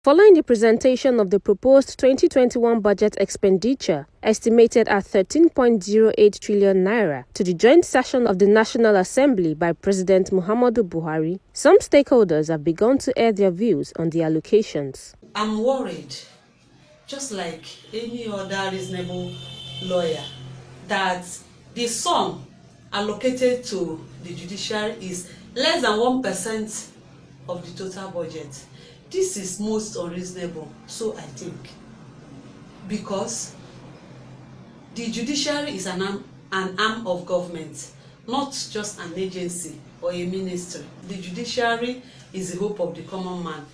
Following the presentation of the proposed 2021 budget expenditure, estimated at 13.08 trillion naira, to the joint session of the National Assembly by President Muhammadu Buhari, some stakeholders have begun to air their views on the allocations. I'm worried, just like any other reasonable lawyer, that the sum allocated to the judiciary is less than 1% of the total budget. This is most unreasonable, so I think, because the judiciary is an arm of government, not just an agency or a ministry. The judiciary is the hope of the common man,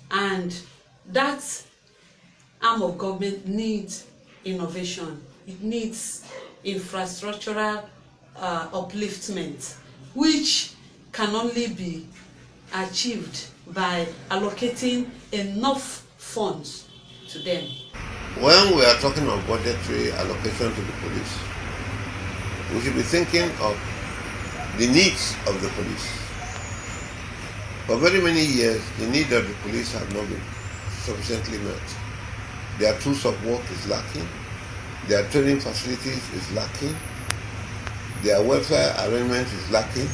and that arm of government needs innovation. It needs infrastructural upliftment, which can only be achieved by allocating enough funds to them. When we are talking of budgetary allocation to the police, we should be thinking of the needs of the police. For very many years, the needs of the police have not been sufficiently met. Their tools of work is lacking, their training facilities is lacking, their welfare arrangement is lacking.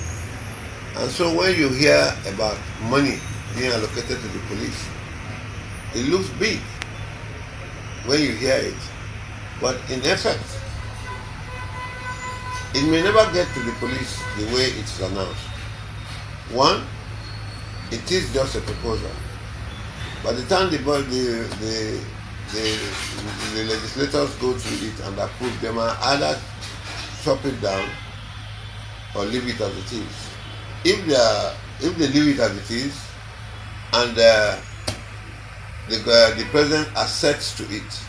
And so when you hear about money being allocated to the police, it looks big when you hear it. But in effect, it may never get to the police the way it's announced. One, it is just a proposal. By the time the legislators go through it and approve, they might either chop it down or leave it as it is. If they leave it as it is, and the president assents to it,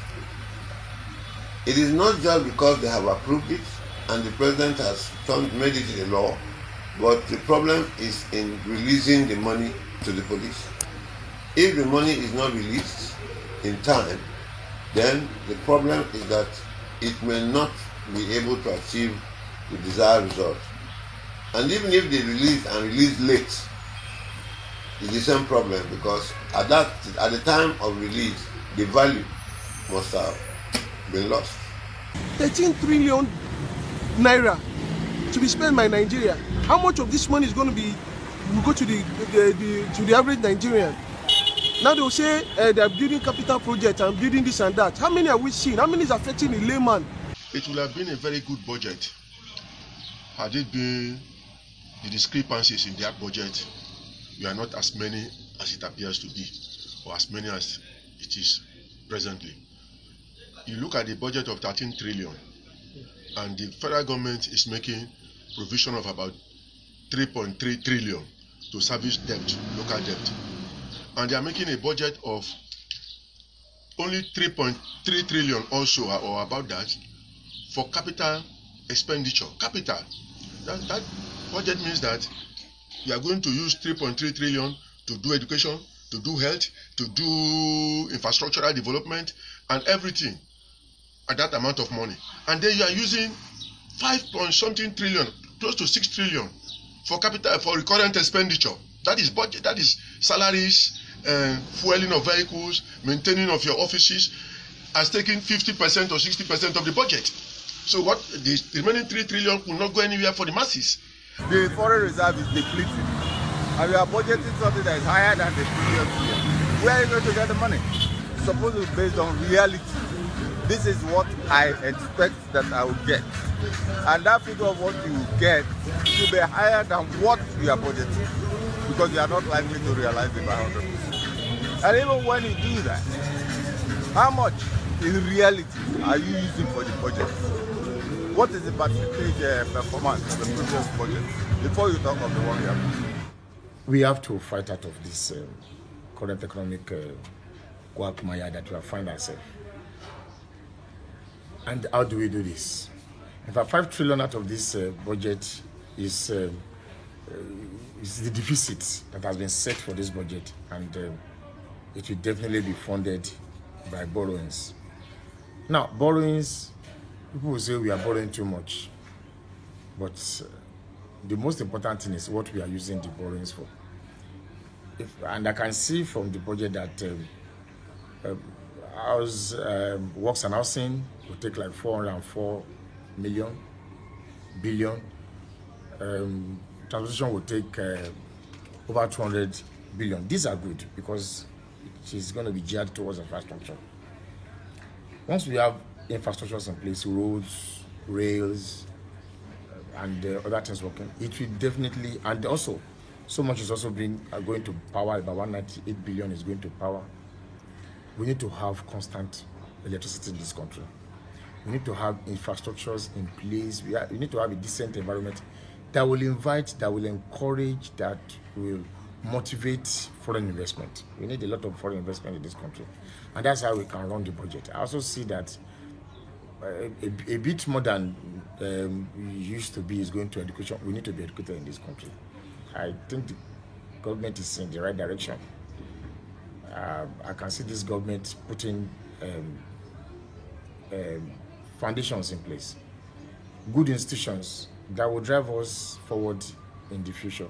it is not just because they have approved it and the president has made it a law, but the problem is in releasing the money to the police. If the money is not released in time, then the problem is that it may not be able to achieve the desired result. And even if they release late, it's the same problem, because at the time of release, the value must have been lost. 13 trillion naira to be spent by Nigeria. How much of this money is going to go to the average Nigerian? Now they will say they are building capital projects and building this and that. How many are we seeing? How many is affecting a layman? It would have been a very good budget had it been the discrepancies in their budget were not as many as it appears to be, or as many as it is presently. You look at the budget of 13 trillion, and the federal government is making provision of about 3.3 trillion to service debt, local debt. And they are making a budget of only 3.3 trillion also, or about that, for capital expenditure. Capital. That budget means that you are going to use 3.3 trillion to do education, to do health, to do infrastructural development, and everything at that amount of money. And then you are using 5.something trillion, close to 6 trillion for capital, for recurrent expenditure. That is budget, that is salaries, fueling of vehicles, maintaining of your offices, as taking 50% or 60% of the budget. So what the remaining 3 trillion will not go anywhere for the masses. The foreign reserve is depleted, and we are budgeting something that is higher than the previous year. Where are you going to get the money? It's supposed to be based on reality. This is what I expect that I will get, and that figure of what you will get will be higher than what we are budgeting, because you are not likely to realize it by 100%. And even when you do that, how much in reality are you using for the budget? What is the percentage performance of the previous budget before you talk of the one we have? We have to fight out of this current economic quagmire that we have found ourselves. And how do we do this? In fact, 5 trillion out of this budget is the deficit that has been set for this budget, and it will definitely be funded by borrowings. Now, borrowings, people will say we are borrowing too much, but the most important thing is what we are using the borrowings for. And I can see from the budget that House works and housing will take like 404 billion. Transportation will take over 200 billion. These are good because it is going to be geared towards infrastructure. Once we have infrastructures in place, roads, rails, and other things working, it will definitely, and also so much is also going to power. About 198 billion is going to power. We need to have constant electricity in this country. We need to have infrastructures in place. We need to have a decent environment that will invite, that will encourage, that will motivate foreign investment. We need a lot of foreign investment in this country. And that's how we can run the budget. I also see that a bit more than used to be is going to education. We need to be educated in this country. I think the government is in the right direction. I can see this government putting foundations in place, good institutions that will drive us forward in the future.